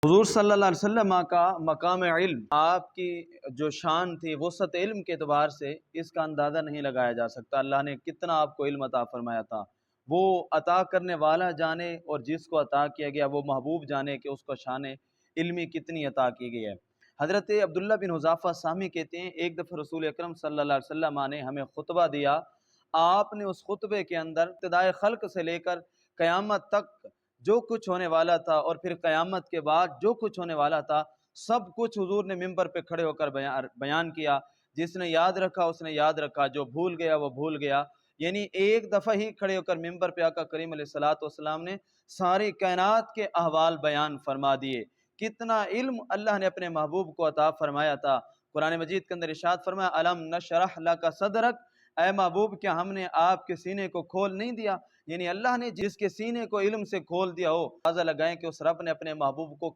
حضور صلی اللہ علیہ وسلم کا مقام علم، آپ کی جو شان تھی وسعت علم کے اعتبار سے اس کا اندازہ نہیں لگایا جا سکتا۔ اللہ نے کتنا آپ کو علم عطا فرمایا تھا، وہ عطا کرنے والا جانے اور جس کو عطا کیا گیا وہ محبوب جانے کہ اس کو شان علمی کتنی عطا کی گئی ہے۔ حضرت عبداللہ بن حذافہ سامی کہتے ہیں ایک دفعہ رسول اکرم صلی اللہ علیہ وسلم نے ہمیں خطبہ دیا، آپ نے اس خطبے کے اندر ابتدائے خلق سے لے کر قیامت تک جو کچھ ہونے والا تھا اور پھر قیامت کے بعد جو کچھ ہونے والا تھا سب کچھ حضور نے ممبر پہ کھڑے ہو کر بیان کیا۔ جس نے یاد رکھا اس نے یاد رکھا، جو بھول گیا وہ بھول گیا۔ یعنی ایک دفعہ ہی کھڑے ہو کر ممبر پہ آقا کریم علیہ الصلوۃ والسلام نے ساری کائنات کے احوال بیان فرما دیے۔ کتنا علم اللہ نے اپنے محبوب کو عطا فرمایا تھا۔ قرآن مجید کے اندر ارشاد فرمایا الم نشرح لک صدرک، اے محبوب کیا ہم نے آپ کے سینے کو کھول نہیں دیا؟ یعنی اللہ نے جس کے سینے کو علم سے کھول دیا ہو، اندازہ لگائیں کہ اس رب نے اپنے محبوب کو